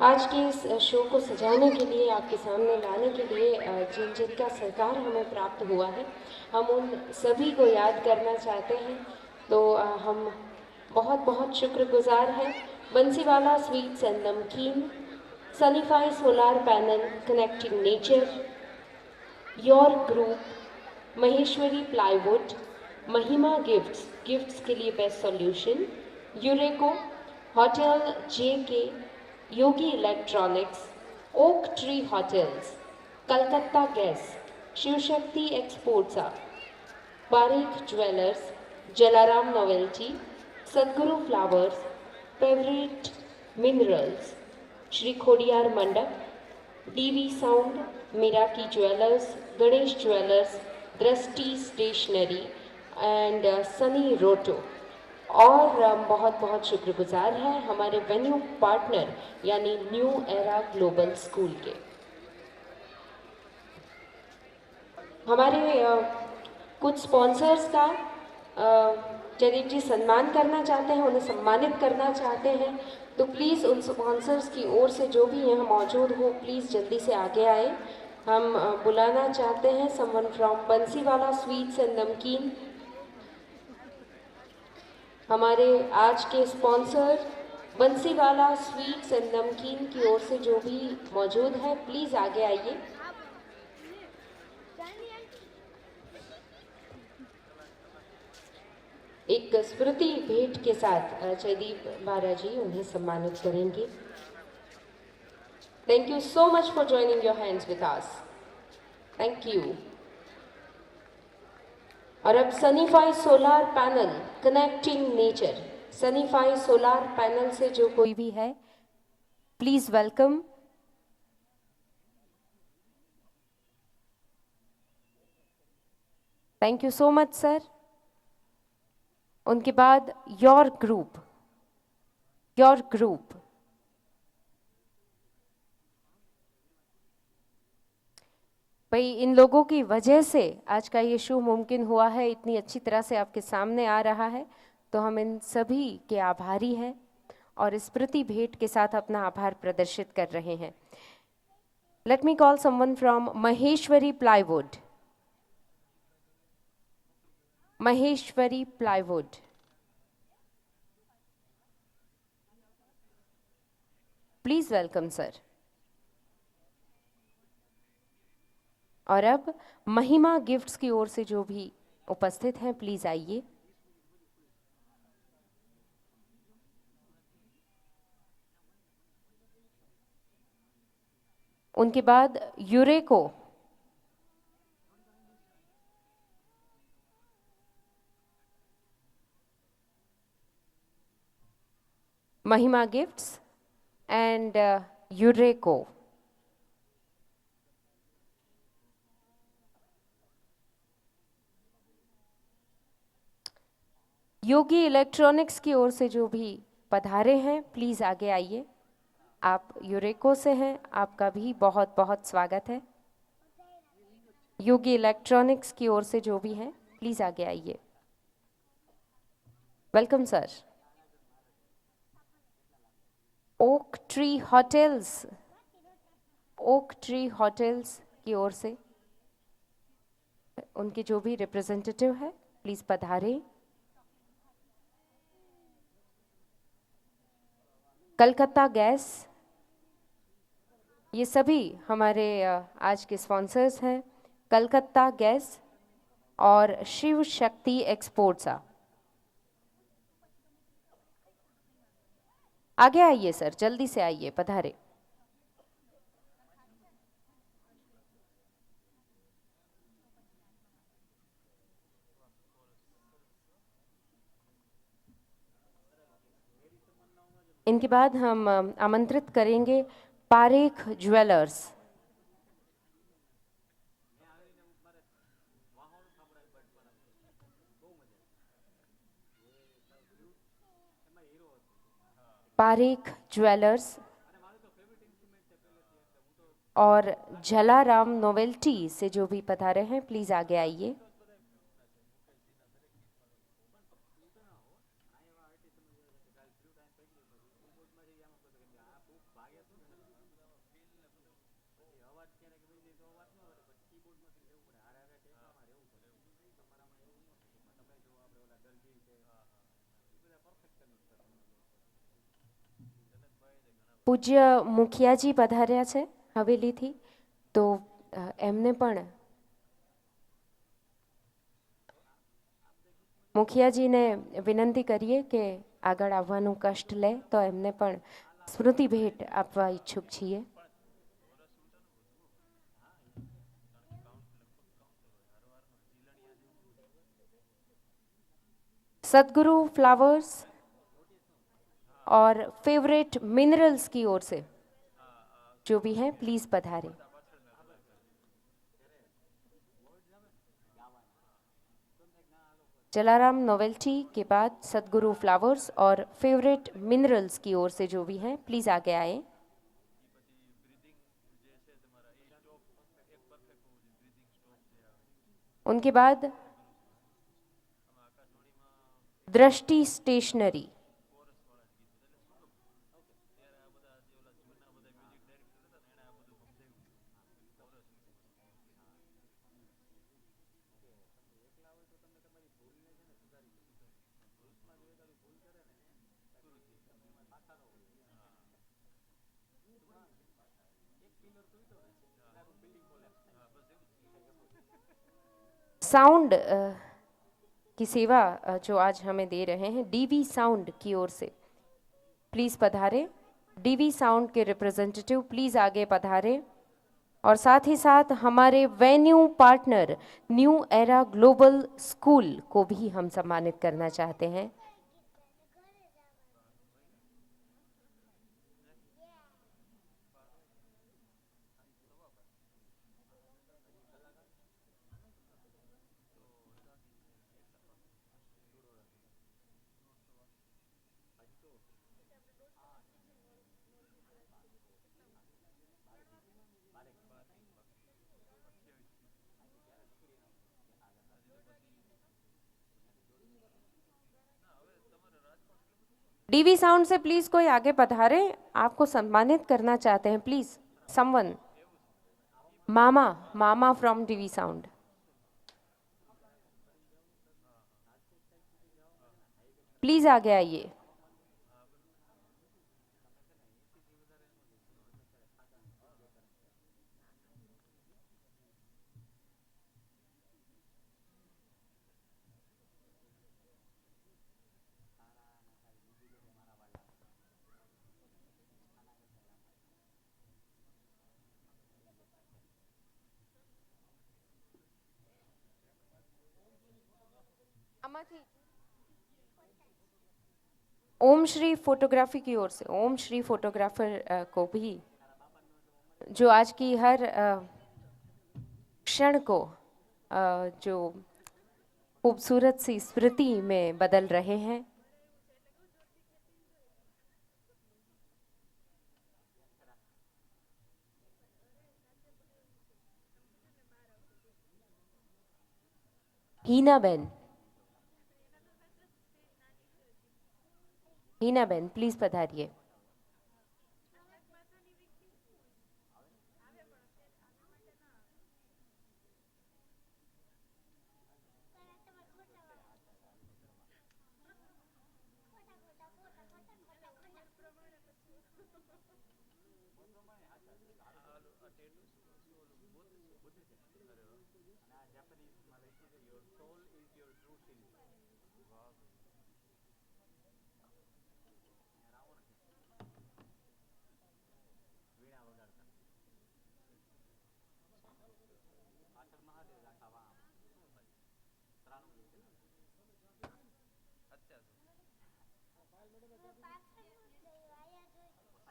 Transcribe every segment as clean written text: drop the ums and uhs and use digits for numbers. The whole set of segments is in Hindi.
आज के इस शो को सजाने के लिए, आपके सामने लाने के लिए जिन जिनका सहकार हमें प्राप्त हुआ है, हम उन सभी को याद करना चाहते हैं। तो हम बहुत बहुत शुक्रगुजार हैं। Bansiwala sweets and namkeen, Sunify solar panel connecting nature, your group, Maheshwari plywood, Mahima gifts, gifts के लिए best solution, Eureko, hotel JK, Yogi electronics, oak tree hotels, Calcutta gas, Shivshakti exports, Barik jewellers, Jalaram novelty, Sadguru flowers, favourite minerals, Shri Khodiyar mandap, DV sound, Meraki jewellers, Ganesh jewellers, Drishti stationery and Sunny Roto. और बहुत बहुत शुक्रगुजार हैं हमारे वेन्यू पार्टनर यानी न्यू एरा ग्लोबल स्कूल के। हमारे कुछ स्पॉन्सर्स का जयदीप जी सम्मान करना चाहते हैं, उन्हें सम्मानित करना चाहते हैं। तो प्लीज़ उन स्पॉन्सर्स की ओर से जो भी यहाँ मौजूद हो, प्लीज़ जल्दी से आगे आए। हम बुलाना चाहते हैं someone from Bansiwala sweets and नमकीन। हमारे आज के स्पॉन्सर बंसीवाला स्वीट्स एंड नमकीन की ओर से जो भी मौजूद है, प्लीज़ आगे आइए। एक स्मृति भेंट के साथ जयदीप महाराज जी उन्हें सम्मानित करेंगे। Thank you so much for joining your hands with us. Thank you. और अब Sunify solar panel connecting nature, Sunify solar panel से जो कोई भी है, please welcome. Thank you so much sir. उनके बाद योर ग्रुप, योर ग्रुप। भाई इन लोगों की वजह से आज का ये शो मुमकिन हुआ है, इतनी अच्छी तरह से आपके सामने आ रहा है, तो हम इन सभी के आभारी हैं और स्मृति भेंट के साथ अपना आभार प्रदर्शित कर रहे हैं। Let me call someone from Maheshwari plywood. Maheshwari plywood, please welcome sir. और अब महिमा गिफ्ट्स की ओर से जो भी उपस्थित हैं, प्लीज आइए। उनके बाद यूरेको, महिमा गिफ्ट्स एंड यूरेको। योगी इलेक्ट्रॉनिक्स की ओर से जो भी पधारे हैं, प्लीज आगे आइए। आप यूरेको से हैं, आपका भी बहुत बहुत स्वागत है। योगी इलेक्ट्रॉनिक्स की ओर से जो भी हैं, प्लीज आगे आइए। Welcome sir. Okay tree hotels, okay tree hotels की ओर से उनके जो भी रिप्रेजेंटेटिव है, प्लीज पधारें। कलकत्ता गैस, ये सभी हमारे आज के स्पॉन्सर्स हैं। कलकत्ता गैस और शिव शक्ति एक्सपोर्ट्स। आगे आइए सर, जल्दी से आइए, पधारे। इनके बाद हम आमंत्रित करेंगे पारेख ज्वेलर्स। पारेख ज्वेलर्स और जलाराम नोवेल्टी से जो भी पधारे हैं, प्लीज आगे आइए। પૂજ્ય મુખિયાજી પધાર્યા છે હવેલીથી, તો એમને પણ મુખિયાજીને વિનંતી કરીએ કે આગળ આવવાનું કષ્ટ લે, તો એમને પણ સ્મૃતિ ભેટ આપવા ઈચ્છુક છીએ. सदगुरु फ्लावर्स और फेवरेट मिनरल्स की ओर से जो भी हैं प्लीज पधारें. जलाराम नोवेल्टी के बाद सदगुरु फ्लावर्स और फेवरेट मिनरल्स की ओर से जो भी हैं प्लीज आगे आए. उनके बाद दृष्टि स्टेशनरी, साउंड की सेवा जो आज हमें दे रहे हैं डीवी साउंड की ओर से प्लीज पधारे. डीवी साउंड के रिप्रेजेंटेटिव प्लीज आगे पधारे. और साथ ही साथ हमारे venue partner new era global school को भी हम सम्मानित करना चाहते हैं. डीवी साउंड से प्लीज कोई आगे पधारे, आपको सम्मानित करना चाहते हैं. प्लीज समवन, मामा फ्रॉम डीवी साउंड. प्लीज आगे आइए. ओम श्री फोटोग्राफी की ओर से, ओम श्री फोटोग्राफर को भी जो आज की हर क्षण को जो खूबसूरत सी स्मृति में बदल रहे हैं. हीना बेन प्लीज पधारिए.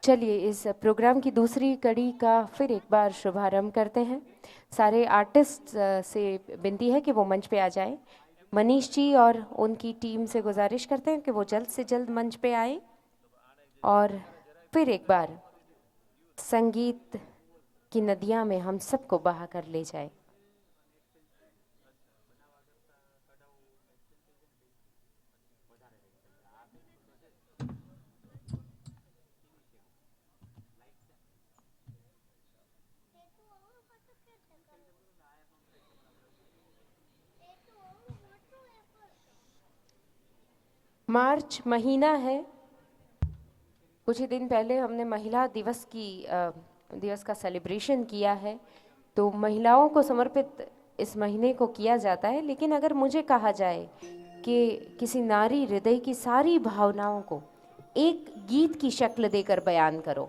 चलिए इस प्रोग्राम की दूसरी कड़ी का फिर एक बार शुभारंभ करते हैं. सारे आर्टिस्ट से विनती है कि वो मंच पे आ जाएं. मनीष जी और उनकी टीम से गुजारिश करते हैं कि वो जल्द से जल्द मंच पे आए और फिर एक बार संगीत की नदियाँ में हम सबको बहा कर ले जाए. मार्च महीना है। कुछ ही दिन पहले हमने महिला दिवस का सेलिब्रेशन किया है। तो महिलाओं को समर्पित इस महीने को किया जाता है। लेकिन अगर मुझे कहा जाए कि किसी नारी हृदय की सारी भावनाओं को एक गीत की शक्ल देकर बयान करो,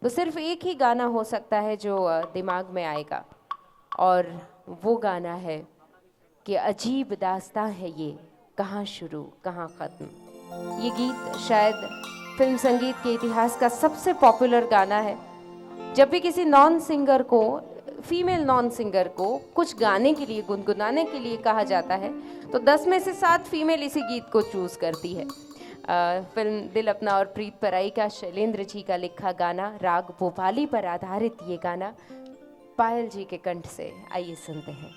तो सिर्फ एक ही गाना हो सकता है जो दिमाग में आएगा, और वो गाना है कि अजीब दास्तां है ये, कहाँ शुरू कहाँ ख़त्म। ये गीत शायद फिल्म संगीत के इतिहास का सबसे पॉपुलर गाना है। जब भी किसी फीमेल नॉन सिंगर को कुछ गाने के लिए, गुनगुनाने के लिए कहा जाता है, तो 10 में से 7 फीमेल इसी गीत को चूज़ करती है। फिल्म दिल अपना और प्रीत पराई का शैलेंद्र जी का लिखा गाना, राग भोपाली पर आधारित ये गाना पायल जी के कंठ से आइए सुनते हैं।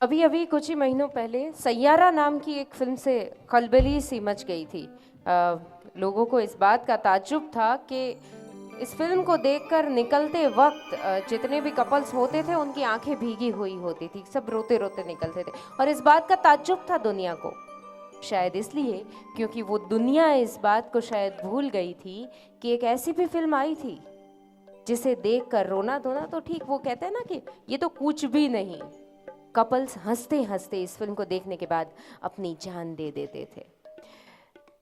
अभी अभी कुछ ही महीनों पहले सैयारा नाम की एक फिल्म से खलबली सी मच गई थी। लोगों को इस बात का ताज्जुब था कि इस फिल्म को देखकर निकलते वक्त जितने भी कपल्स होते थे उनकी आंखें भीगी हुई होती थी, सब रोते रोते निकलते थे। और इस बात का ताज्जुब था दुनिया को, शायद इसलिए क्योंकि वो दुनिया इस बात को शायद भूल गई थी कि एक ऐसी भी फिल्म आई थी जिसे देखकर रोना धोना तो ठीक, वो कहते हैं ना कि ये तो कुछ भी नहीं। कपल्स हंसते हंसते इस फिल्म को देखने के बाद अपनी जान दे देते थे।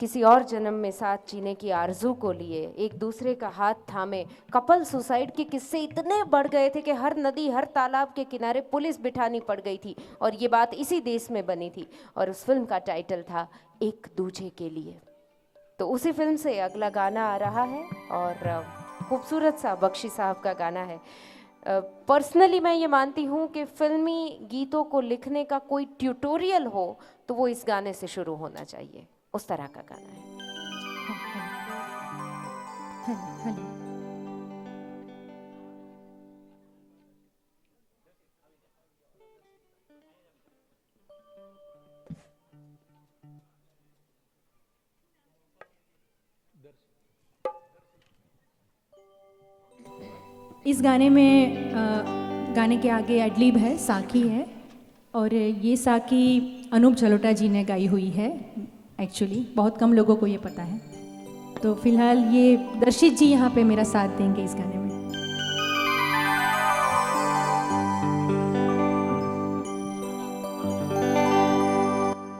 किसी और जन्म में साथ जीने की आरजू को लिए एक दूसरे का हाथ थामे कपल सुसाइड के किस्से इतने बढ़ गए थे कि हर नदी हर तालाब के किनारे पुलिस बिठानी पड़ गई थी। और ये बात इसी देश में बनी थी और उस फिल्म का टाइटल था एक दूजे के लिए। तो उसी फिल्म से अगला गाना आ रहा है और खूबसूरत सा बख्शी साहब का गाना है। पर्सनली मैं ये मानती हूँ कि फिल्मी गीतों को लिखने का कोई ट्यूटोरियल हो तो वो इस गाने से शुरू होना चाहिए, उस तरह का गाना है। इस गाने में गाने के आगे एडलिब है, साकी है और ये साकी अनूप जलोटा जी ने गाई हुई है। एक्चुअली बहुत कम लोगों को ये पता है। तो फिलहाल ये दर्शित जी यहाँ पे मेरा साथ देंगे इस गाने में।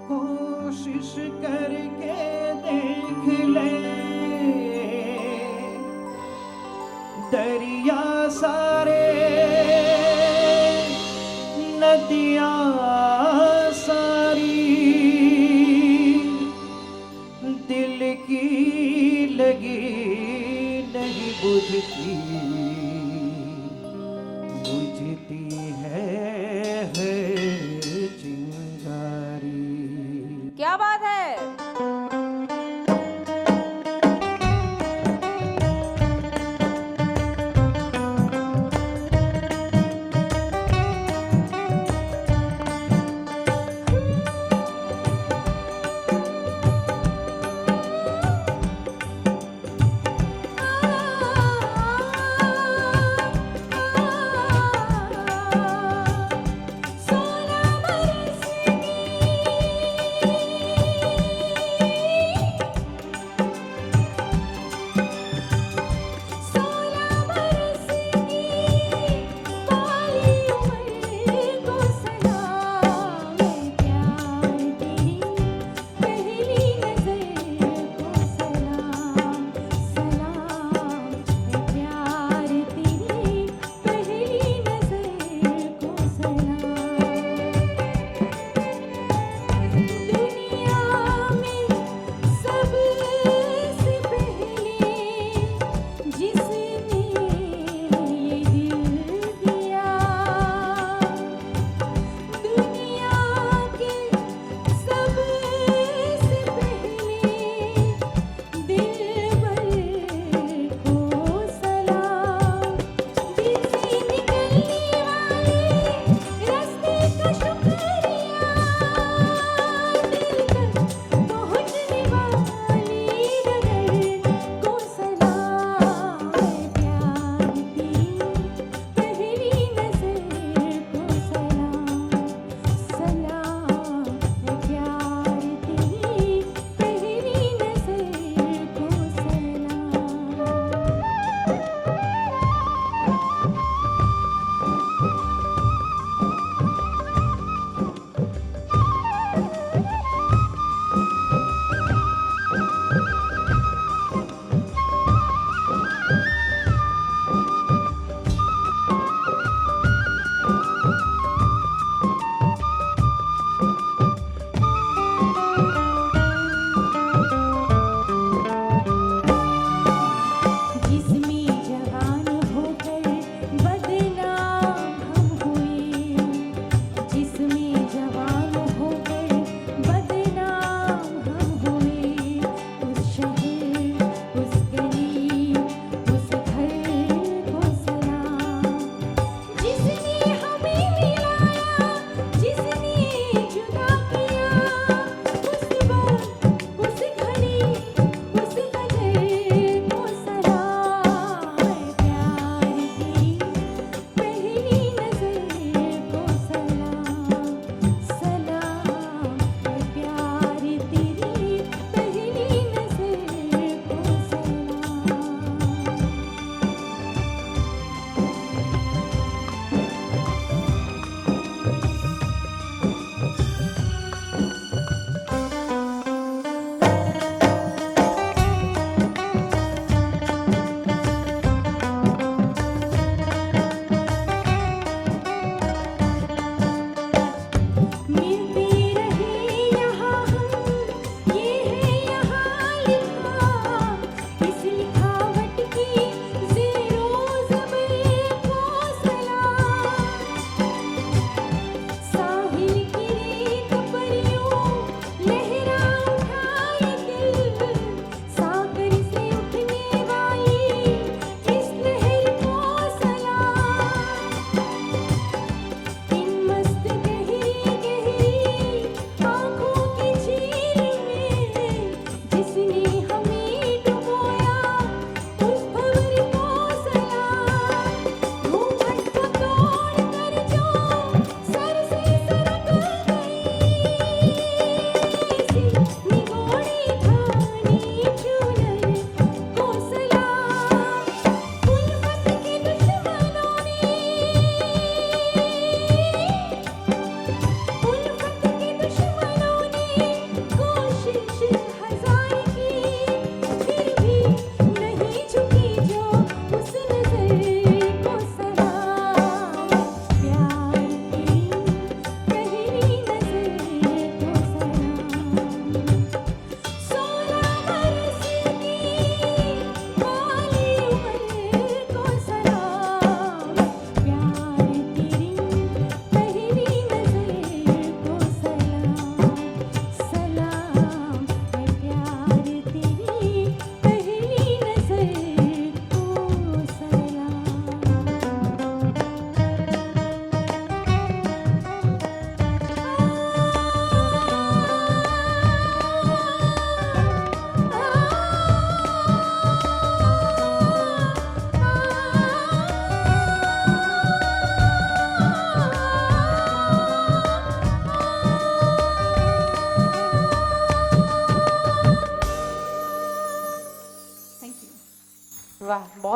कोशिश करके देख ले दरिया सारे नदियाँ सारी दिल की लगी नहीं बुझती बुझती है चिंगारी। क्या बात है।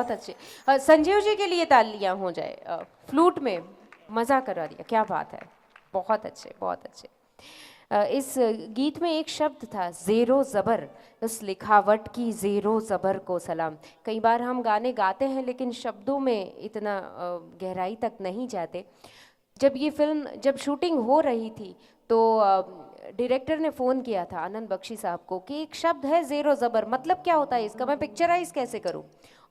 बहुत अच्छे। संजीव जी के लिए तालियां हो जाए, फ्लूट में मज़ा करा दिया, क्या बात है, बहुत अच्छे बहुत अच्छे। इस गीत में एक शब्द था ज़ेरो ज़बर, उस लिखावट की ज़ेरो ज़बर को सलाम। कई बार हम गाने गाते हैं लेकिन शब्दों में इतना गहराई तक नहीं जाते। जब शूटिंग हो रही थी तो डायरेक्टर ने फ़ोन किया था आनंद बख्शी साहब को कि एक शब्द है ज़ेरो ज़बर, मतलब क्या होता है इसका, मैं पिक्चराइज कैसे करूं।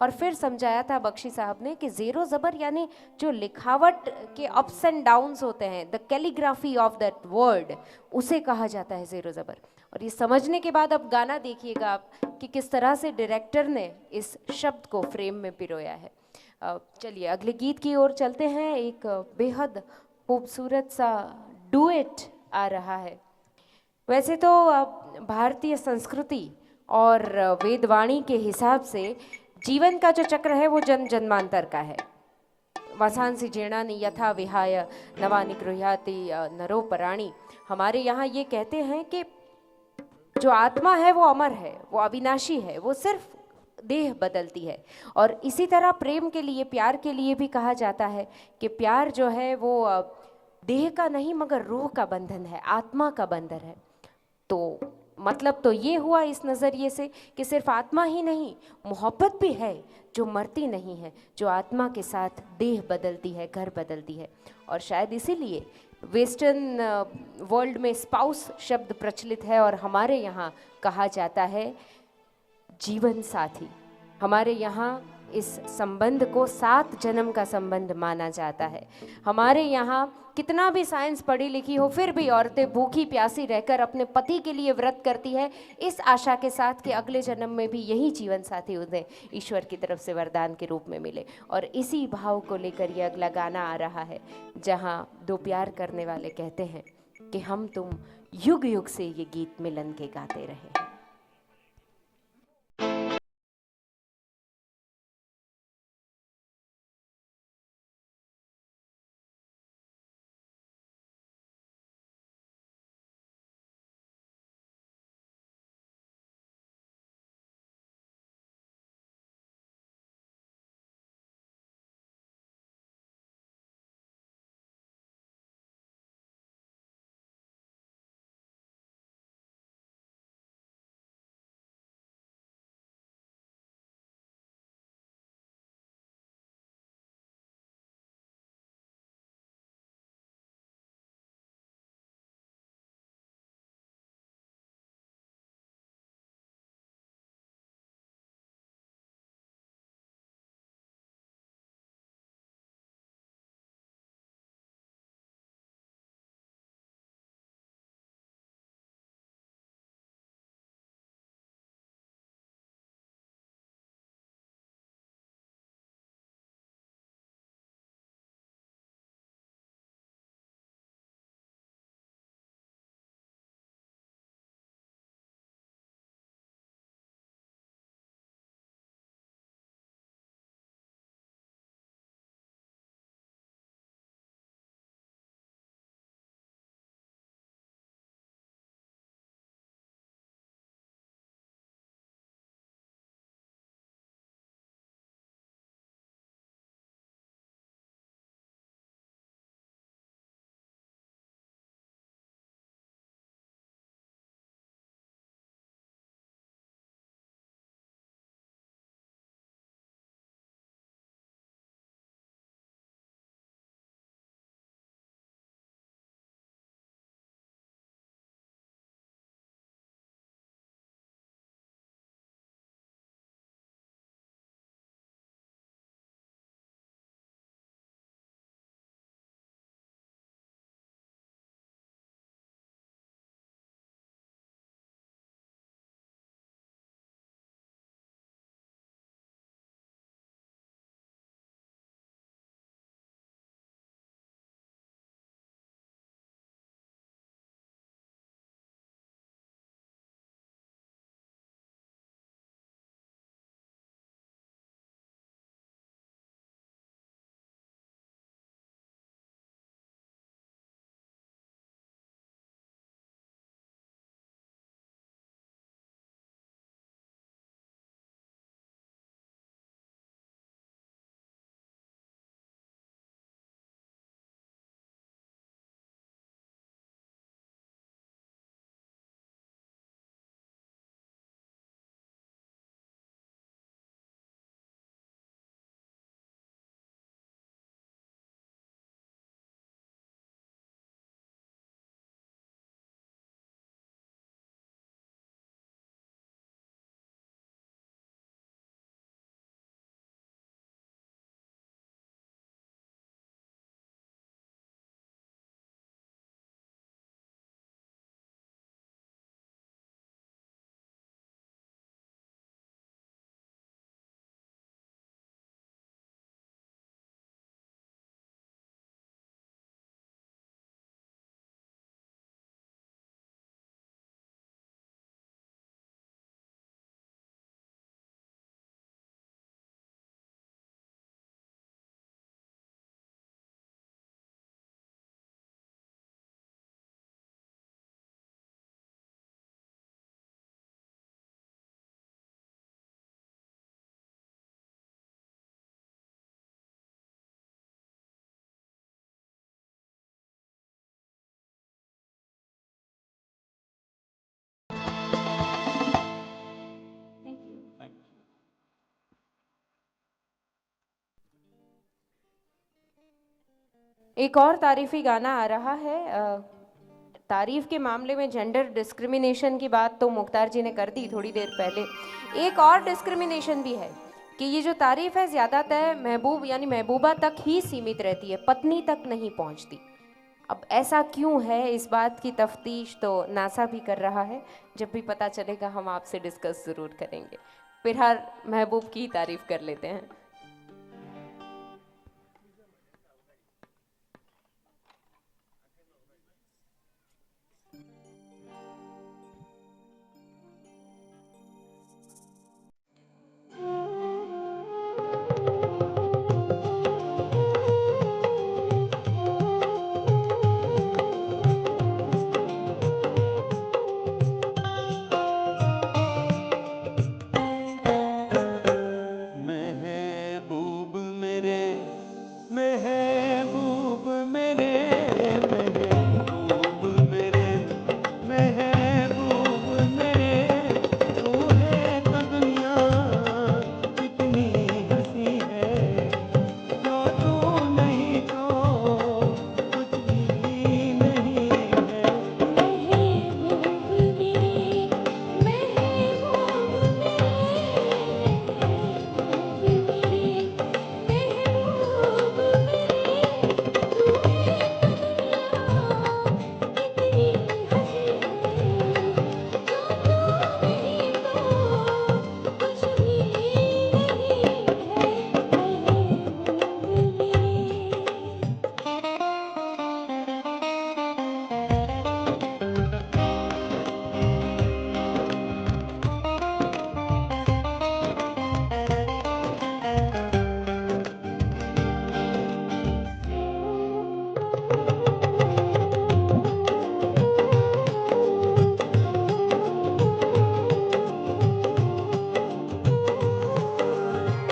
और फिर समझाया था बख्शी साहब ने कि ज़ेरो ज़बर यानी जो लिखावट के अप्स एंड डाउन्स होते हैं, the calligraphy of that word, उसे कहा जाता है ज़ेरो ज़बर। और ये समझने के बाद अब गाना देखिएगा आप कि किस तरह से डायरेक्टर ने इस शब्द को फ्रेम में पिरोया है। चलिए अगले गीत की ओर चलते हैं। एक बेहद खूबसूरत सा डुएट आ रहा है। वैसे तो भारतीय संस्कृति और वेदवाणी के हिसाब से जीवन का जो चक्र है वो जन्म जन्मांतर का है। वसांसि जीर्णानि यथा विहाय नवानि गृह्याति नरोपराणि। हमारे यहाँ ये कहते हैं कि जो आत्मा है वो अमर है, वो अविनाशी है, वो सिर्फ देह बदलती है। और इसी तरह प्रेम के लिए, प्यार के लिए भी कहा जाता है कि प्यार जो है वो देह का नहीं मगर रूह का बंधन है, आत्मा का बंधन है। तो मतलब तो ये हुआ इस नज़रिए से कि सिर्फ आत्मा ही नहीं, मोहब्बत भी है जो मरती नहीं है, जो आत्मा के साथ देह बदलती है, घर बदलती है। और शायद इसीलिए वेस्टर्न वर्ल्ड में स्पाउस शब्द प्रचलित है और हमारे यहाँ कहा जाता है जीवन साथी। हमारे यहाँ इस संबंध को 7 जन्म का संबंध माना जाता है। हमारे यहाँ कितना भी साइंस पढ़ी लिखी हो फिर भी औरतें भूखी प्यासी रहकर अपने पति के लिए व्रत करती है, इस आशा के साथ कि अगले जन्म में भी यही जीवन साथी उन्हें ईश्वर की तरफ से वरदान के रूप में मिले। और इसी भाव को लेकर ये अगला गाना आ रहा है, जहाँ 2 प्यार करने वाले कहते हैं कि हम तुम युग युग से ये गीत मिलन के गाते रहे हैं। एक और तारीफ़ी गाना आ रहा है। तारीफ़ के मामले में जेंडर डिस्क्रिमिनेशन की बात तो मुख्तार जी ने कर दी थोड़ी देर पहले। एक और डिस्क्रिमिनेशन भी है कि ये जो तारीफ़ है ज़्यादातर महबूब यानी महबूबा तक ही सीमित रहती है, पत्नी तक नहीं पहुंचती। अब ऐसा क्यों है, इस बात की तफ्तीश तो नासा भी कर रहा है। जब भी पता चलेगा हम आपसे डिस्कस ज़रूर करेंगे। फिलहाल महबूब की तारीफ़ कर लेते हैं। महबूब मेरे महबूब मेरे महबूब मेरे महबूब मेरे तू है तो दुनिया कितनी हंसी है जो तू नहीं तो कुछ भी नहीं है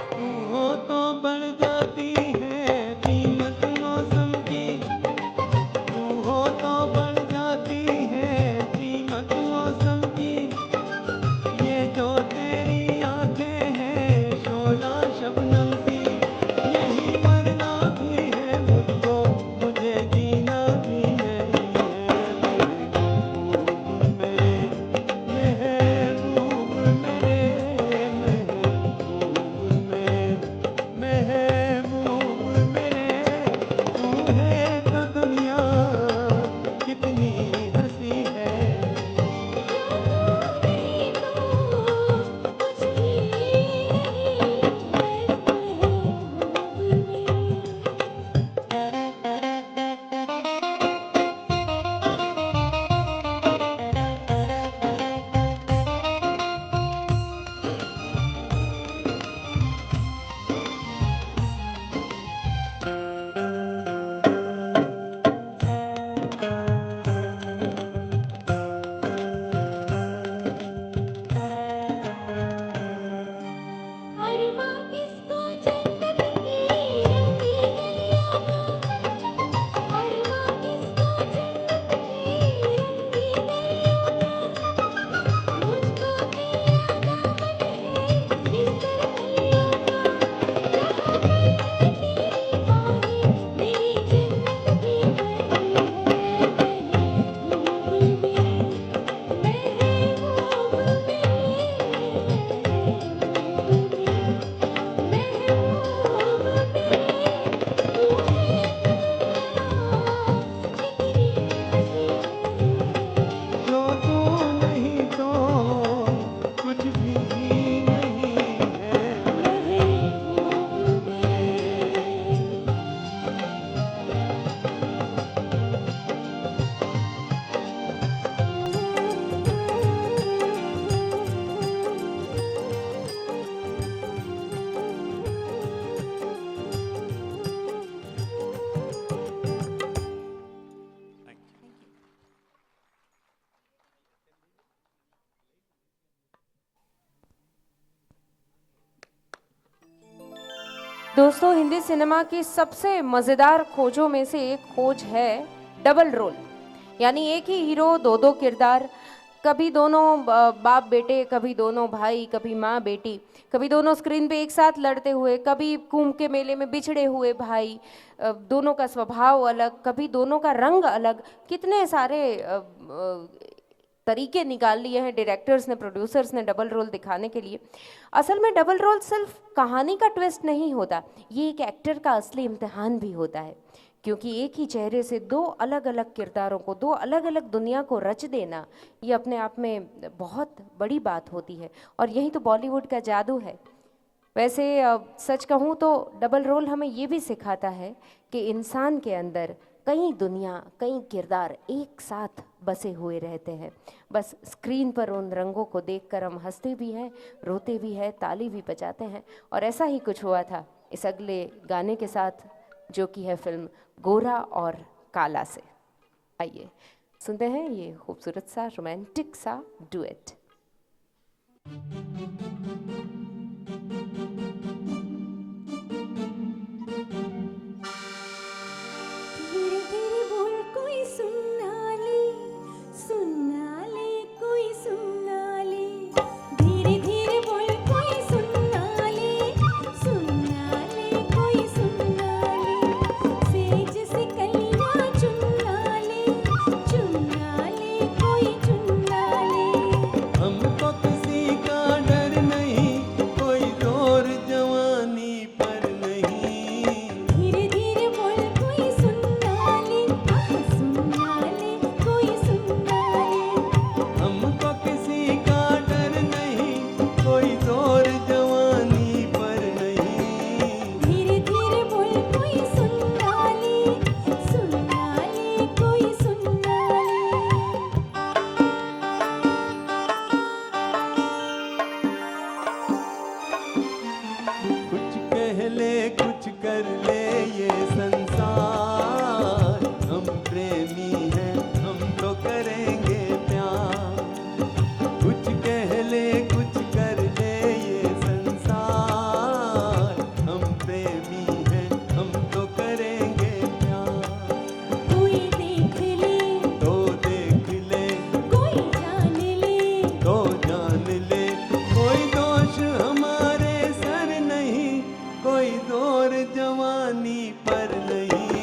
तू हो तो बढ़ जाती है कीमत मौसम की तू हो तो बढ़ जाती है कीमत मौसम की ये जो तेरी आंखें हैं शोला शबनम की यही मरना भी है मुझको मुझे जीना भी है महबूब मेरे महबूब मेरे महबूब मेरे तू है तो दुनिया कितनी हंसी है जो तू नहीं तो कुछ भी नहीं है दोस्तों, हिंदी सिनेमा की सबसे मज़ेदार खोजों में से एक खोज है डबल रोल, यानी एक ही हीरो दो दो किरदार कभी दोनों बाप बेटे, कभी दोनों भाई, कभी माँ बेटी, कभी दोनों स्क्रीन पे एक साथ लड़ते हुए, कभी कुंभ के मेले में बिछड़े हुए भाई, दोनों का स्वभाव अलग, कभी दोनों का रंग अलग, कितने सारे तरीके निकाल लिए हैं डायरेक्टर्स ने, प्रोड्यूसर्स ने डबल रोल दिखाने के लिए। असल में डबल रोल सिर्फ कहानी का ट्विस्ट नहीं होता, ये एक एक्टर का असली इम्तिहान भी होता है, क्योंकि एक ही चेहरे से दो अलग अलग किरदारों को, दो अलग अलग दुनिया को रच देना, ये अपने आप में बहुत बड़ी बात होती है, और यही तो बॉलीवुड का जादू है। वैसे सच कहूँ तो डबल रोल हमें ये भी सिखाता है कि इंसान के अंदर कई दुनिया, कई किरदार एक साथ बसे हुए रहते हैं। बस स्क्रीन पर उन रंगों को देखकर हम हंसते भी हैं, रोते भी हैं, ताली भी बजाते हैं, और ऐसा ही कुछ हुआ था इस अगले गाने के साथ, जो कि है फिल्म गोरा और काला से। आइए सुनते हैं ये खूबसूरत सा रोमांटिक सा डुएट। धीरे धीरे बोल कोई सुनना ले कोई सुनना ले, धीरे धीरे बोल कोई सुनना ले कोई सुनना ले, सेज से कलियां चुनना ले कोई चुनना ले। हमको किसी का डर नहीं, कोई जोर जवानी पर नहीं। धीरे धीरे बोल कोई सुनना ले कोई सुनना ले। हमको किसी का डर नहीं, कोई जोर जवानी पर नहीं। धीरे धीरे बोल कोई सुनना ले कोई सुनना ले। कुछ कह ले कुछ कर ले ये संसार, हम प्रेमी हैं हम तो करेंगे प्यार। कुछ कह ले कुछ कर ले ये संसार, हम प्रेमी हैं हम तो करेंगे प्यार। कोई देख ले तो देख ले कोई जान ले, तो जान ले, कोई दोष हमारे सर नहीं, कोई जोर जवानी पर नहीं।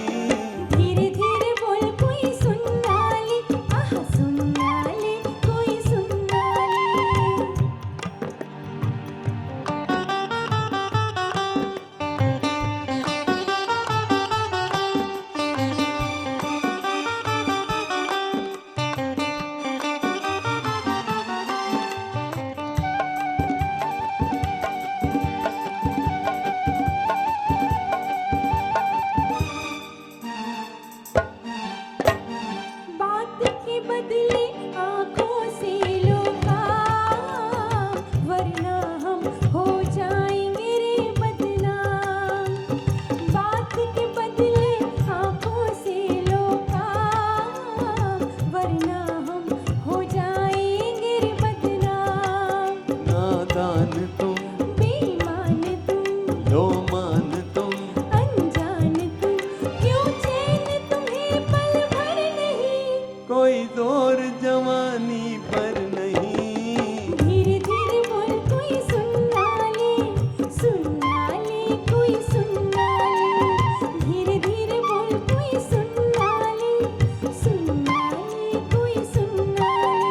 धीरे धीरे बोल कोई सुनना ले कोई सुनना ले। बात के बदले आँखों से लो काम, वरना हम हो जाएंगे रे बदनाम। बात के बदले आँखों से लो काम, वरना हम हो जाएंगे रे बदनाम। नादान तुम, बेईमान तुम, लो मान तुम, अनजान तुम, क्यों चैन तुम्हें पल भर नहीं। कोई जोर जवानी पर नहीं। धीरे धीरे बोल कोई सुनना ले कोई सुनना ले। धीरे धीरे बोल कोई सुनना ले कोई सुनना ले।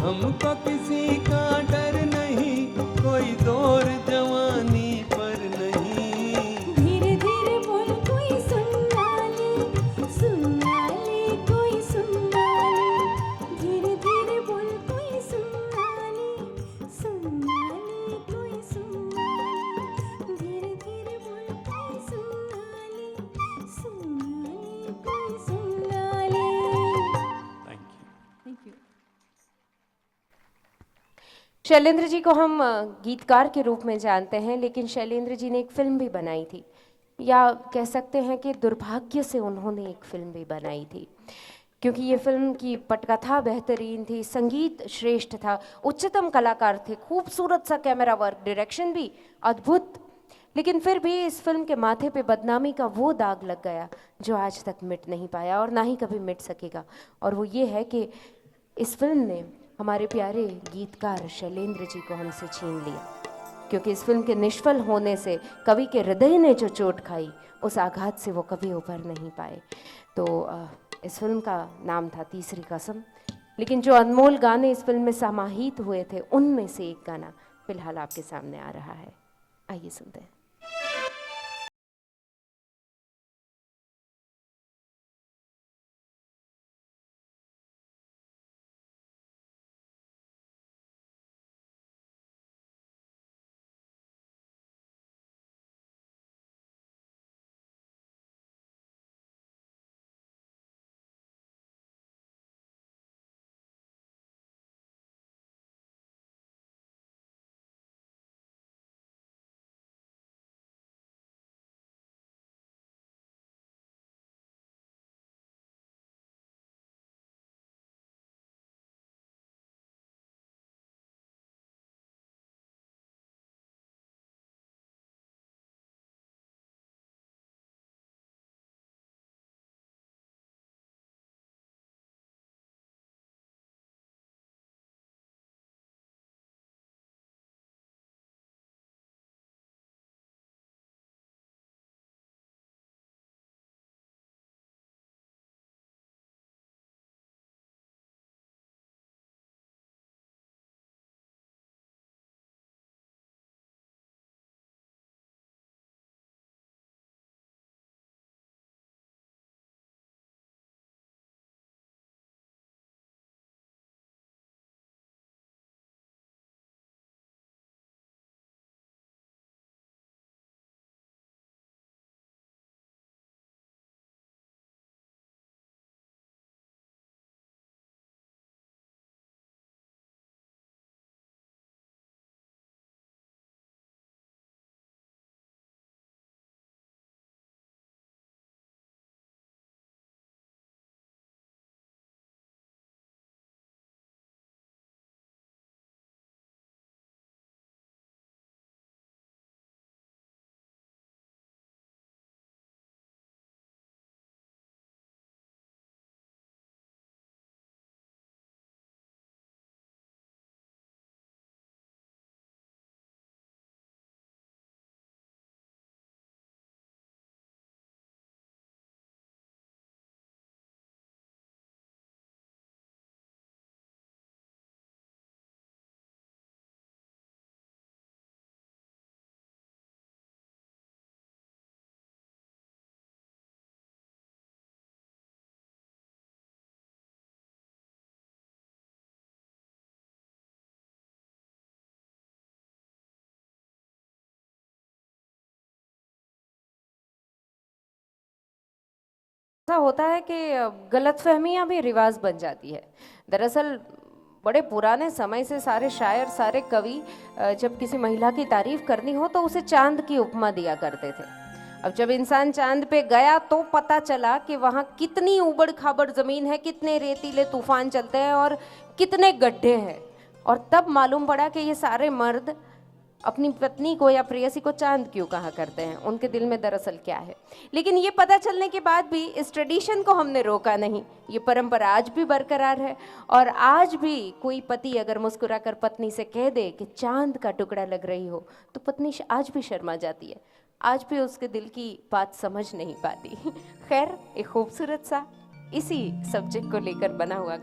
हमको किसी का डर नहीं, कोई जोर जवानी पर नहीं। धीरे धीरे बोल कोई सुनना ले कोई सुनना ले। धीरे धीरे बोल कोई सुनना ले कोई सुनना ले। धीरे धीरे बोल कोई सुनना ले कोई सुनना ले। Thank you. शैलेंद्र जी को हम गीतकार के रूप में जानते हैं, लेकिन शैलेंद्र जी ने एक फिल्म भी बनाई थी, या कह सकते हैं कि दुर्भाग्य से उन्होंने एक फिल्म भी बनाई थी, क्योंकि ये फिल्म की पटकथा बेहतरीन थी, संगीत श्रेष्ठ था, उच्चतम कलाकार थे, खूबसूरत सा कैमरा वर्क, डायरेक्शन भी अद्भुत, लेकिन फिर भी इस फिल्म के माथे पे बदनामी का वो दाग लग गया जो आज तक मिट नहीं पाया और ना ही कभी मिट सकेगा। और वो ये है कि इस फिल्म ने हमारे प्यारे गीतकार शैलेंद्र जी को हमसे छीन लिया, क्योंकि इस फिल्म के निष्फल होने से कवि के हृदय ने जो चोट खाई, उस आघात से वो कभी उभर नहीं पाए। तो इस फिल्म का नाम था तीसरी कसम, लेकिन जो अनमोल गाने इस फिल्म में समाहित हुए थे, उनमें से एक गाना फिलहाल आपके सामने आ रहा है। आइए सुनते हैं। ऐसा होता है कि गलतफहमियां भी रिवाज बन जाती है। दरअसल बड़े पुराने समय से सारे शायर, सारे कवि जब किसी महिला की तारीफ करनी हो तो उसे चांद की उपमा दिया करते थे। अब जब इंसान चांद पे गया तो पता चला कि वहाँ कितनी उबड़ खाबड़ जमीन है, कितने रेतीले तूफान चलते हैं और कितने गड्ढे हैं। और तब मालूम पड़ा कि ये सारे मर्द अपनी पत्नी को या प्रेयसी को चांद क्यों कहा करते हैं, उनके दिल में दरअसल क्या है। लेकिन ये पता चलने के बाद भी इस ट्रेडिशन को हमने रोका नहीं, ये परंपरा आज भी बरकरार है। और आज भी कोई पति अगर मुस्कुराकर पत्नी से कह दे कि चांद का टुकड़ा लग रही हो, तो पत्नी आज भी शर्मा जाती है, आज भी उसके दिल की बात समझ नहीं पाती। खैर, एक खूबसूरत सा इसी सब्जेक्ट को लेकर बना हुआ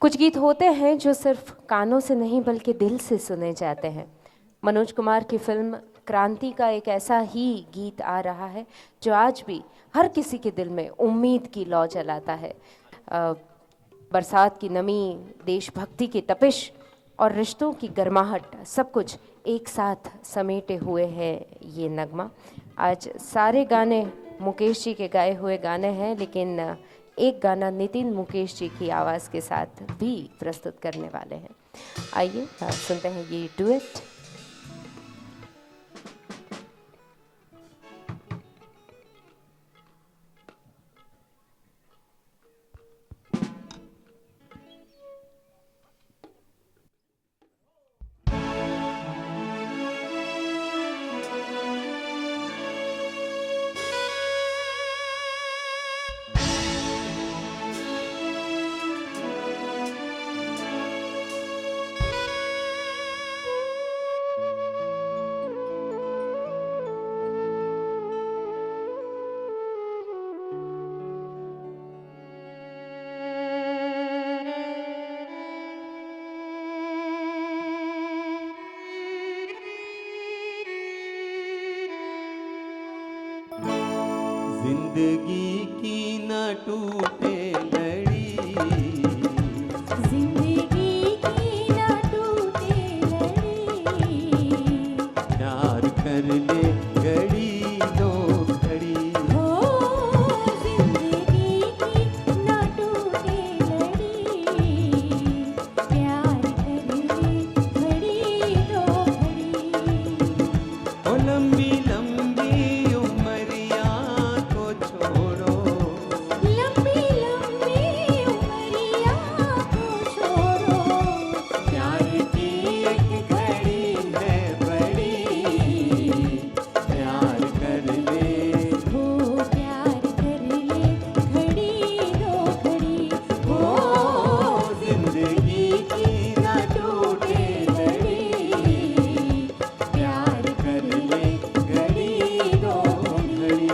कुछ गीत होते हैं जो सिर्फ कानों से नहीं बल्कि दिल से सुने जाते हैं। मनोज कुमार की फिल्म क्रांति का एक ऐसा ही गीत आ रहा है जो आज भी हर किसी के दिल में उम्मीद की लौ जलाता है। बरसात की नमी, देशभक्ति की तपिश और रिश्तों की गर्माहट सब कुछ एक साथ समेटे हुए हैं ये नगमा। आज सारे गाने मुकेश जी के गाए हुए गाने हैं, लेकिन एक गाना नितिन मुकेश जी की आवाज़ के साथ भी प्रस्तुत करने वाले हैं। आइए सुनते हैं ये डुएट। जिंदगी की न टूटे लड़ी, जिंदगी की ना टूटे लड़ी, प्यार कर ले घड़ी दो घड़ी। हो जिंदगी की ना टूटे लड़ी, प्यार कर ले घड़ी दो घड़ी। ओ लंबी लंबी उमरिया को छोड़ो, लंबी लंबी उमरिया को छोड़ो, प्यार की एक घड़ी है बड़ी, प्यार कर ले। हो प्यार कर ले घड़ी दो घड़ी। ओ जिंदगी की न टूटे लड़ी, प्यार कर ले घड़ी दो घड़ी।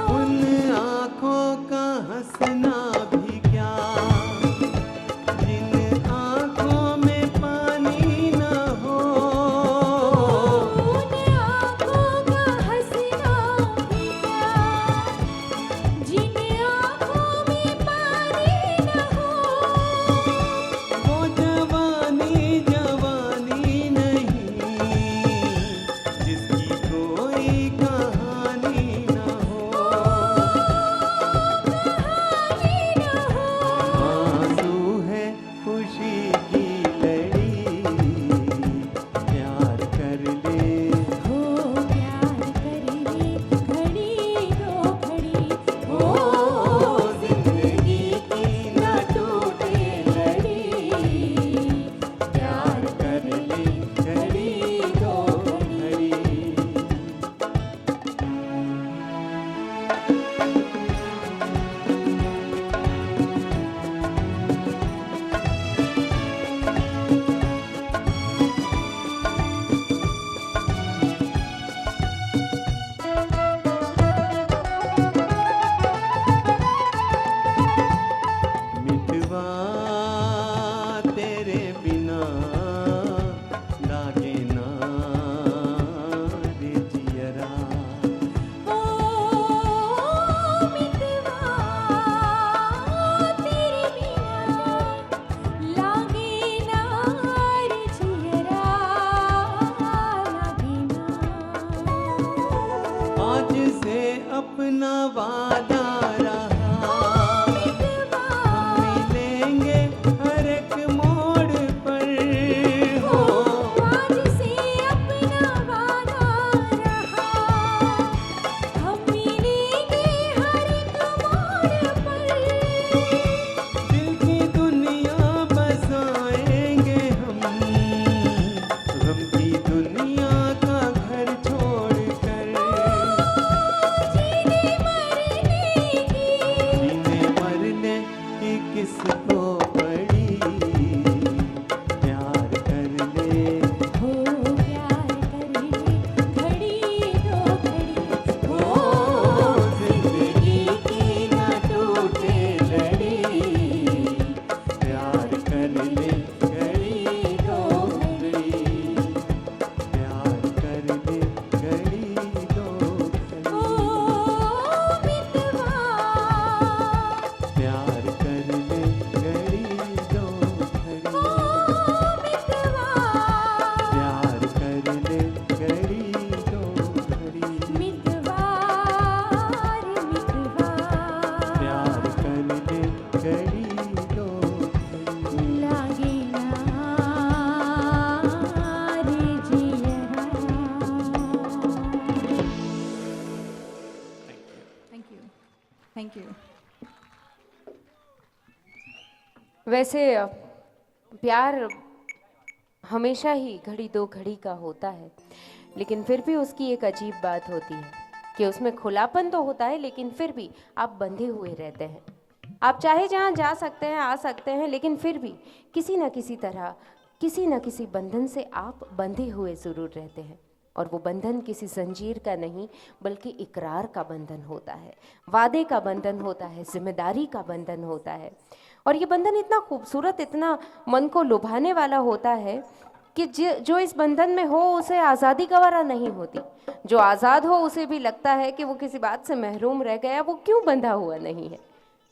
उन आँखों का हंसना भी क्या, जिन आँखों में पानी न हो। उन आँखों का हंसना भी क्या, जिन आँखों में पानी न हो। वो जवानी जवानी नहीं, जिसकी कोई कहानी न हो। आंसू है खुशी की लड़ी, प्यार कर ले। हो प्यार कर ले घड़ी दो घड़ी। ओ जिंदगी की न टूटे लड़ी, प्यार कर ले घड़ी दो घड़ी। मितवा तेरे बिना लागे ना रे जियरा। ओ मितवा तेरे बिना लागे ना रे जियरा, लागे ना। आज से अपना वादा रहा, हम मिलेंगे हर एक मोड़ पर। हो आज से अपना वादा रहा, हम मिलेंगे हर एक मोड़ पर। दिल की दुनिया बसाएंगे हम, वैसे प्यार हमेशा ही घड़ी दो घड़ी का होता है, लेकिन फिर भी उसकी एक अजीब बात होती है कि उसमें खुलापन तो होता है, लेकिन फिर भी आप बंधे हुए रहते हैं। आप चाहे जहाँ जा सकते हैं, आ सकते हैं, लेकिन फिर भी किसी न किसी तरह, किसी न किसी बंधन से आप बंधे हुए ज़रूर रहते हैं। और वो बंधन किसी जंजीर का नहीं, बल्कि इकरार का बंधन होता है, वादे का बंधन होता है, जिम्मेदारी का बंधन होता है। और ये बंधन इतना खूबसूरत, इतना मन को लुभाने वाला होता है कि जो इस बंधन में हो उसे आज़ादी गवारा नहीं होती। जो आज़ाद हो उसे भी लगता है कि वो किसी बात से महरूम रह गया, वो क्यों बंधा हुआ नहीं है।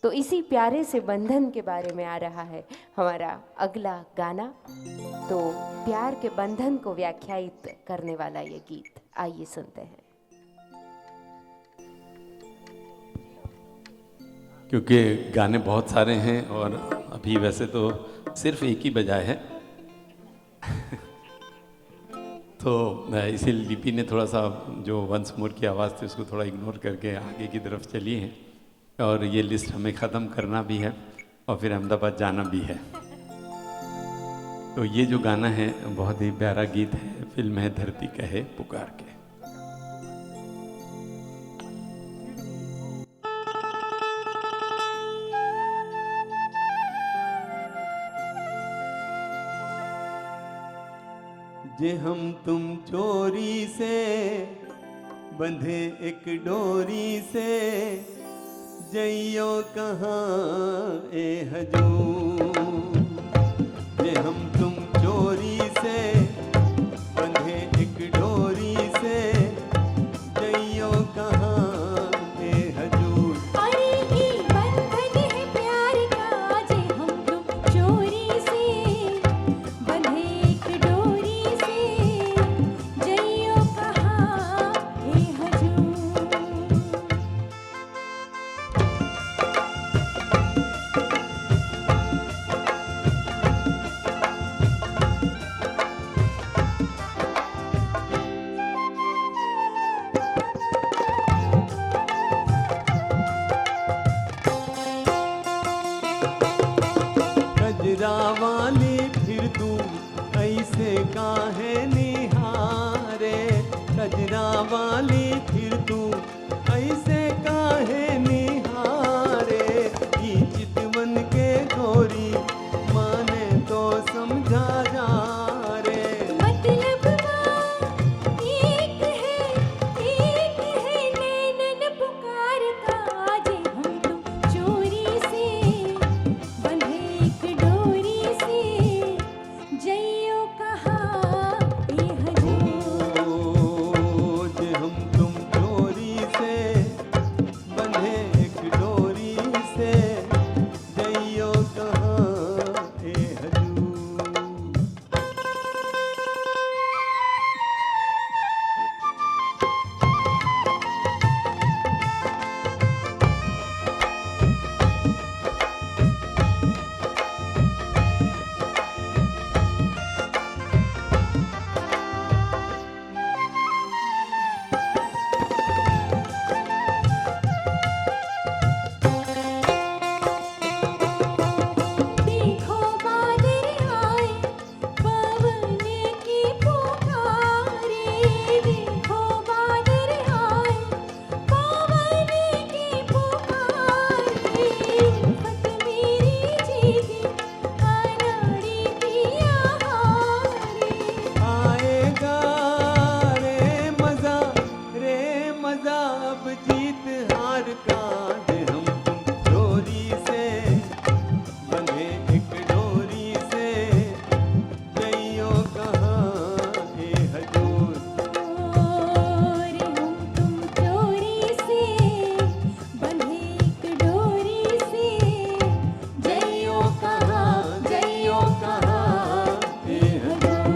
तो इसी प्यारे से बंधन के बारे में आ रहा है हमारा अगला गाना। तो प्यार के बंधन को व्याख्यायित करने वाला ये गीत, आइए सुनते हैं। क्योंकि गाने बहुत सारे हैं और अभी वैसे तो सिर्फ एक ही बजाए है तो इसीलिए लिपि ने थोड़ा सा जो वंस मोर की आवाज़ थी उसको थोड़ा इग्नोर करके आगे की तरफ चली है। और ये लिस्ट हमें ख़त्म करना भी है और फिर अहमदाबाद जाना भी है। तो ये जो गाना है बहुत ही प्यारा गीत है, फिल्म है धरती कहे पुकार के। जे हम तुम चोरी से बंधे एक डोरी से, जइयो कहाँ ए हजूर। जे हम तुम चोरी से बंधे एक डोरी से, जइयो कहाँ ए हजूर। अरे ये बंधन है प्यार का, जे हम तुम चोरी से बंधे एक डोरी से, जइयो कहाँ हे हजूर। कजरा वाली फिर तू ऐसे काहे निहारे। कजरा वाली फिर तू ऐसे काहे निहारे। ई चितवन के गोरी माने तो समझा जा रे। मतलब एक है नैनन पुकारता, जे हम तुम चोरी से बंधे एक डोरी से, जइयो कहाँ हे हजूर। ओ जे हम तुम चोरी से बंधे एक डोरी से, जइयो कहाँ ए हजूर। देखो बादल आए पवन की पुकारे। देखो बादल आए पवन की पुकारे। फत मेरी जीती अनाड़ी पिया हारे। आएगा रे मजा अब जीत हार का। जे हम तुम चोरी से बंधे एक डोरी से, जइयो कहाँ ए हजूर। और हम तुम चोरी से बंधे एक डोरी से, जइयो कहाँ ए हजूर।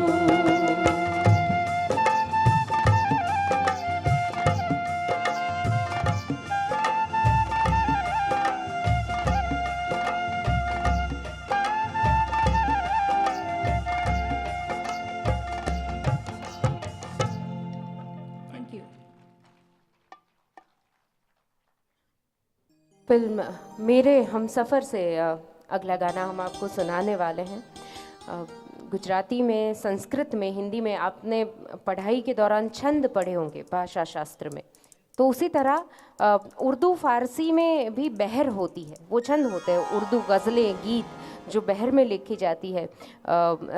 Thank you. फिल्म मेरे हमसफ़र से अगला गाना हम आपको सुनाने वाले हैं। गुजराती में, संस्कृत में, हिंदी में आपने पढ़ाई के दौरान छंद पढ़े होंगे भाषा शास्त्र में, तो उसी तरह उर्दू फ़ारसी में भी बहर होती है, वो छंद होते हैं। उर्दू गज़लें, गीत जो बहर में लिखी जाती है,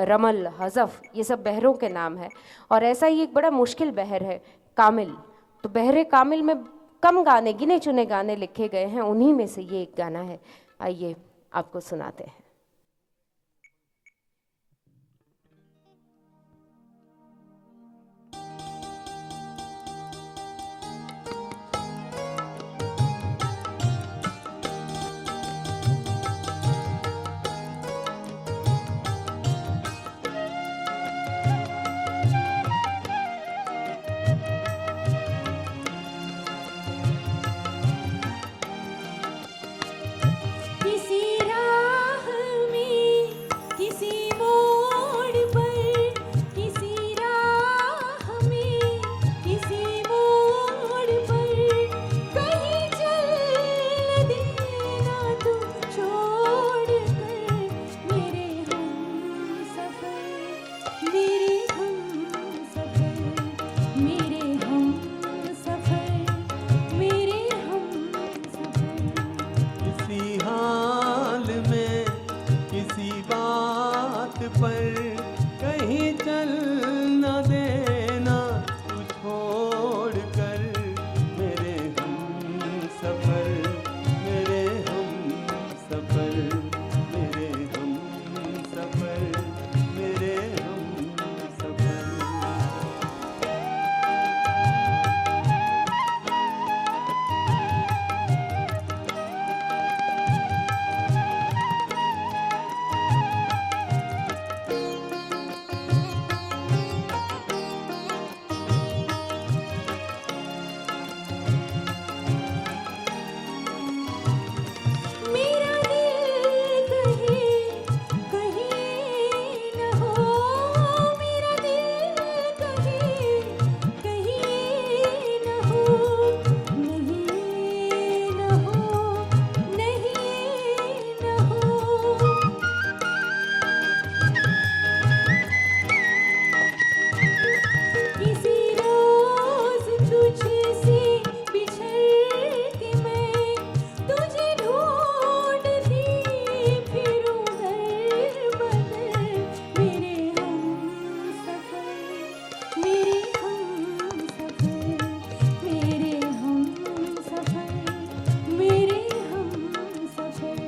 रमल, हज़फ, ये सब बहरों के नाम है। और ऐसा ही एक बड़ा मुश्किल बहर है कामिल। तो बहरे कामिल में कम गाने, गिने चुने गाने लिखे गए हैं, उन्हीं में से ये एक गाना है। आइए आपको सुनाते हैं। किसी राह में, किसी मोड़ पर, किसी राह में, किसी मोड़ पर, कहीं चल देना तू छोड़ कर, मेरे हमसफ़र, मेरे हमसफ़र, मेरे हमसफ़र, मेरे हमसफ़र। किसी हाल में, किसी बात पर, कहीं चल न देना तू छोड़ कर, मेरे हम सफर, मेरे हम सफर, मेरे हम सफर, मेरे हम सफर। मेरा दिल कहीं कहीं न हो, मेरा दिल कहीं कहीं न हो, नहीं न हो, नहीं न हो। किसी रोज़ तुझसे बिछड़ के मैं तुझे ढूंढती फिरूं दर बदर, मेरे हमसफ़र, मेरे हमसफ़र, मेरे हमसफ़र, मेरे हमसफ़र।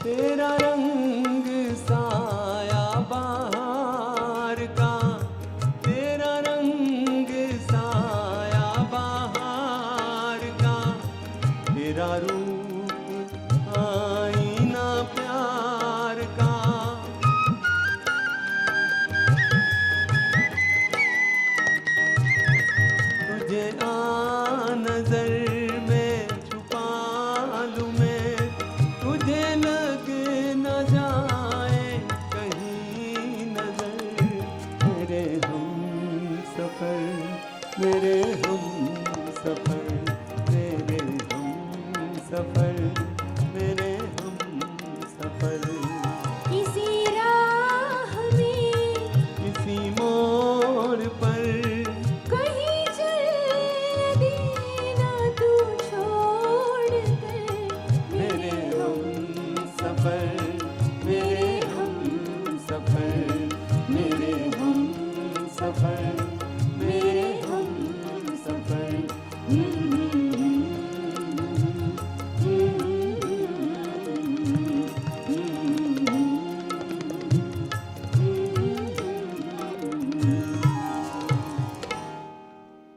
तेरा रंग साया बहार का, तेरा रंग साया बहार का, तेरा रूप आईना प्यार का। तुझे आ नजर में छुपा लूं मैं, तुझे लग न जाए कहीं नजर, मेरे हम सफर, मेरे हम सफर, मेरे हम सफर, मेरे हम सफर। किसी राह में, किसी मोड़ पर, कहीं चल देना तू छोड़ कर, मेरे हम सफर, मेरे हम सफर, मेरे हम सफर, मेरे हम सफर।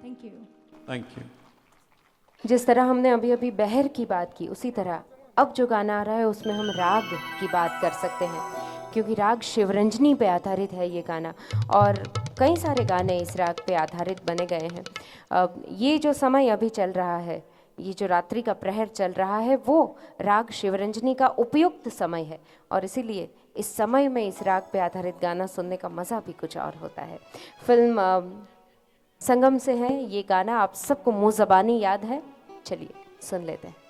Thank you. Thank you. जिस तरह हमने अभी अभी बहर की बात की, उसी तरह अब जो गाना आ रहा है उसमें हम राग की बात कर सकते हैं, क्योंकि राग शिवरंजनी पे आधारित है ये गाना, और कई सारे गाने इस राग पे आधारित बने गए हैं। ये जो समय अभी चल रहा है, ये जो रात्रि का प्रहर चल रहा है वो राग शिवरंजनी का उपयुक्त समय है और इसीलिए इस समय में इस राग पे आधारित गाना सुनने का मज़ा भी कुछ और होता है। फिल्म संगम से है ये गाना, आप सबको मुँह ज़बानी याद है, चलिए सुन लेते हैं।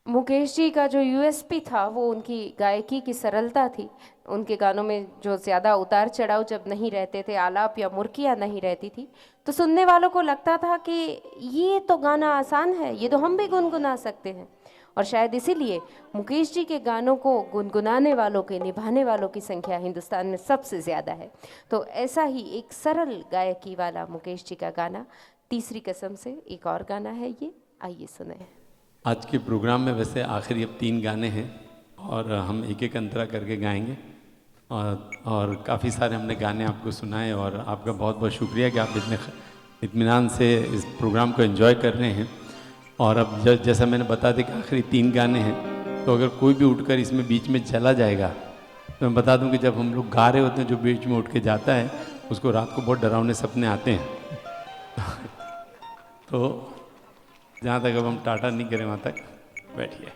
मुकेश जी का जो यूएसपी था वो उनकी गायकी की सरलता थी। उनके गानों में जो ज़्यादा उतार चढ़ाव जब नहीं रहते थे, आलाप या मुर्कियाँ नहीं रहती थी, तो सुनने वालों को लगता था कि ये तो गाना आसान है, ये तो हम भी गुनगुना सकते हैं। और शायद इसीलिए मुकेश जी के गानों को गुनगुनाने वालों के, निभाने वालों की संख्या हिंदुस्तान में सबसे ज़्यादा है। तो ऐसा ही एक सरल गायकी वाला मुकेश जी का गाना तीसरी कसम से एक और गाना है, ये आइए सुने। आज के प्रोग्राम में वैसे आखिरी अब 3 गाने हैं और हम एक एक अंतरा करके गाएंगे और काफ़ी सारे हमने गाने आपको सुनाए और आपका बहुत बहुत शुक्रिया कि आप इतने इत्मीनान से इस प्रोग्राम को एंजॉय कर रहे हैं। और अब जैसा मैंने बता दिया कि आखिरी 3 गाने हैं, तो अगर कोई भी उठकर इसमें बीच में चला जाएगा तो मैं बता दूं कि जब हम लोग गा रहे होते हैं जो बीच में उठ के जाता है उसको रात को बहुत डरावने सपने आते हैं। तो जहाँ तक अब हम टाटा नहीं करें वहाँ तक बैठिए।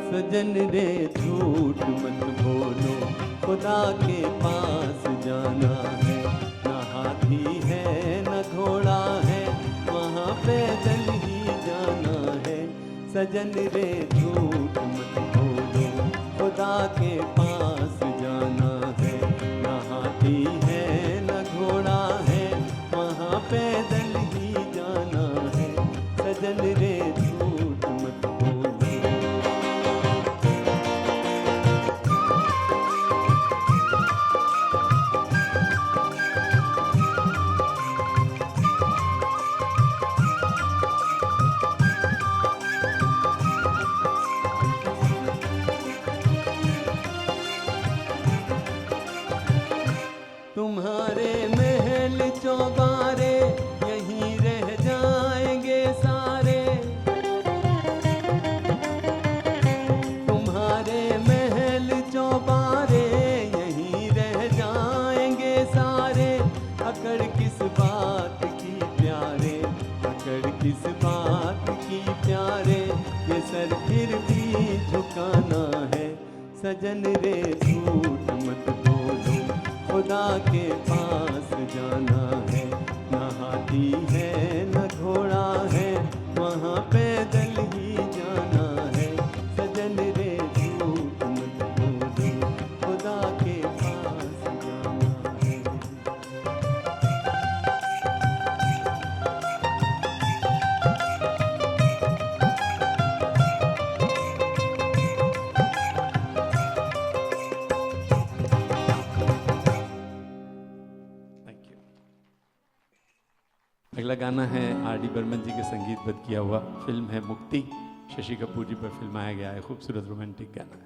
सजन रे झूठ मत बोलो, खुदा के पास जाना है। न हाथी है न घोड़ा है, वहाँ पैदल ही जाना है। सजन रे झूठ मत बोलो, खुदा के पास जाना है। न हाथी है न घोड़ा है, वहाँ पैदल ही जाना है। सजन रे झूठ मत बोलो। तुम्हारे महल चौबारे यहीं रह जाएंगे सारे। तुम्हारे महल चौबारे यहीं रह जाएंगे सारे। अकड़ किस बात की प्यारे, अकड़ किस बात की प्यारे, ये सर फिर भी झुकाना है। सजन रे झूठ मत बोलो, खुदा के पास जाना है। न हाथी है न घोड़ा है, वहाँ पैदल ही जाना है। सजन रे झूठ मत बोलो, खुदा के पास जाना है। Thank you. अगला गाना है आर डी बर्मन जी के संगीतबद्ध किया हुआ, फिल्म है मुक्ति, शशि कपूर जी पर फिल्माया गया है। खूबसूरत रोमांटिक गाना है।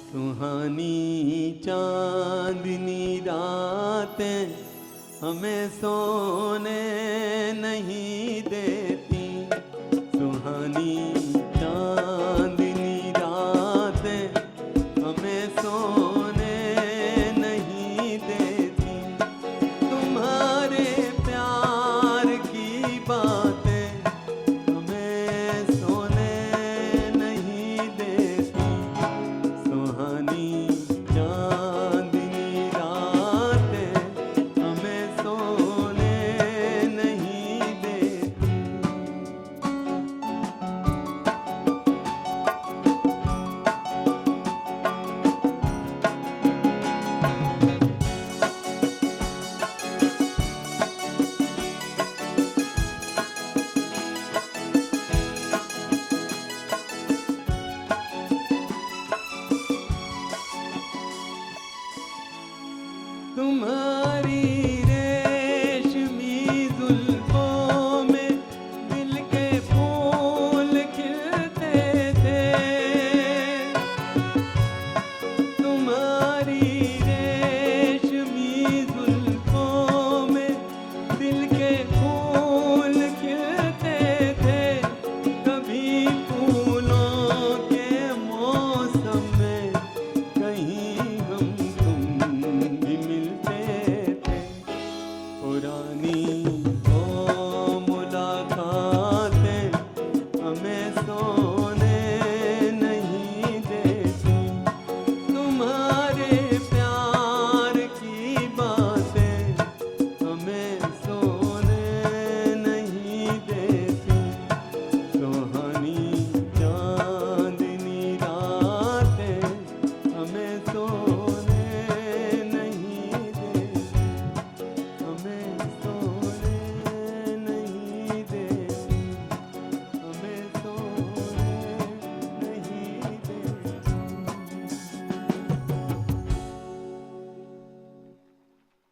सुहानी चांदनी रातें हमें सोने नहीं देती। सुहानी चांदनी रातें हमें सोने नहीं देती। तुम्हारे प्यार की बातें हमें सोने नहीं देती। सुहानी चांदनी रातें हमें सोने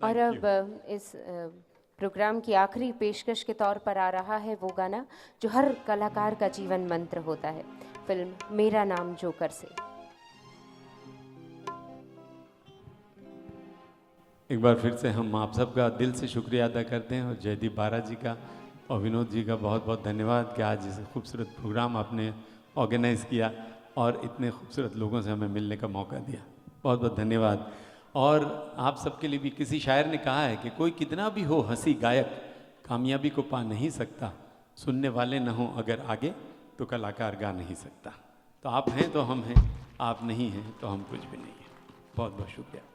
और अब इस प्रोग्राम की आखिरी पेशकश के तौर पर आ रहा है वो गाना जो हर कलाकार का जीवन मंत्र होता है, फिल्म मेरा नाम जोकर से। एक बार फिर से हम आप सबका दिल से शुक्रिया अदा करते हैं और जयदीप बारा जी का और विनोद जी का बहुत बहुत धन्यवाद कि आज इस खूबसूरत प्रोग्राम आपने ऑर्गेनाइज़ किया और इतने खूबसूरत लोगों से हमें मिलने का मौका दिया। बहुत बहुत धन्यवाद। और आप सबके लिए भी किसी शायर ने कहा है कि कोई कितना भी हो हंसी गायक कामयाबी को पा नहीं सकता, सुनने वाले न हो अगर आगे तो कलाकार गा नहीं सकता। तो आप हैं तो हम हैं, आप नहीं हैं तो हम कुछ भी नहीं हैं। बहुत बहुत शुक्रिया आपका।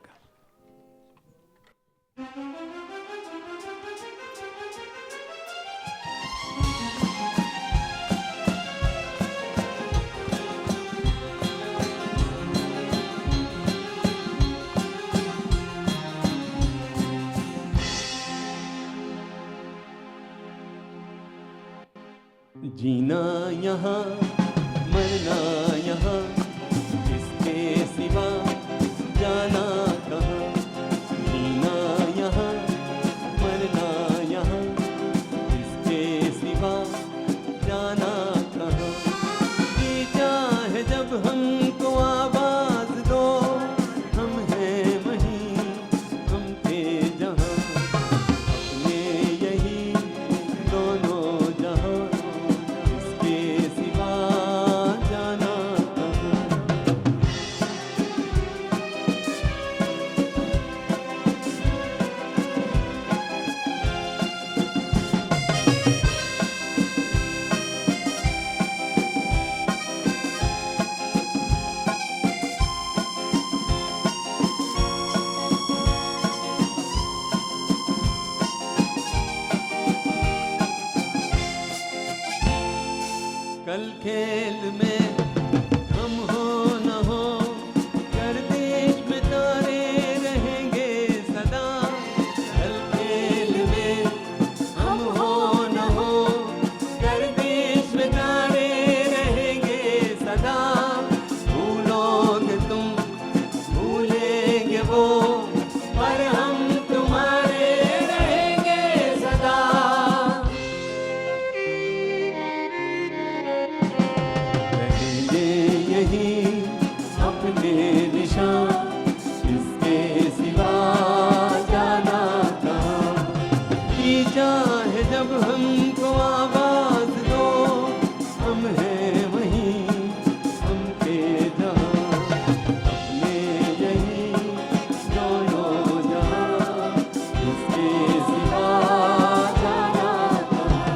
जीना यहाँ मरना यहाँ, इसके सिवा जाना कहाँ। जीना यहाँ मरना यहाँ, इसके सिवा जाना कहाँ। जी चाहे जब हमको आवाज दो, हम हैं वहीं, हम थे जहाँ, अपने यही दोनों जहाँ। कल खेल में हम हो न हो, गर्दिश में तारे रहेंगे सदा। कल खेल में हम हो न हो, गर्दिश में तारे रहेंगे सदा। भूलोगे तुम भूलेंगे वो, पर हम तुम्हारे रहेंगे सदा। अपने निशान, इसके सिवा जाना कहाँ। जी चाहे जब हमको आवाज दो, हम हैं वहीं, हम थे जहाँ, अपने यही दोनों जहाँ। इसके सिवा जाना कहाँ।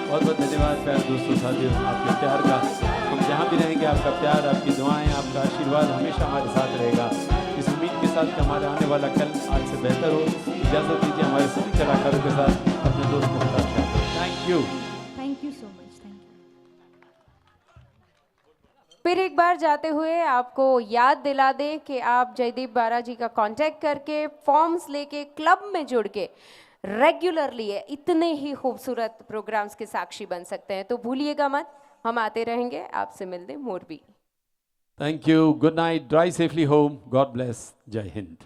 बहुत बहुत धन्यवाद प्यार दोस्तों साथियों, आपके प्यार का हम जहाँ भी रहेंगे, आपका प्यार, आपकी दुआएं, आपका आशीर्वाद हमेशा हमारे साथ रहेगा। इस उम्मीद के साथ कि हमारा आने वाला कल आज से बेहतर हो। इजाज़त दीजिए हमारे सभी कलाकारों के साथ अपने दोस्त Mukhtar Shah. Thank you so much, thank you. फिर एक बार जाते हुए आपको याद दिला दे कि आप जयदीप बारा जी का कांटेक्ट करके फॉर्म्स लेके क्लब में जुड़ के रेगुलरली इतने ही खूबसूरत प्रोग्राम्स के साक्षी बन सकते हैं। तो भूलिएगा मत, हम आते रहेंगे आपसे मिलने Morbi. Thank you. Good night, drive safely home, God bless, जय हिंद।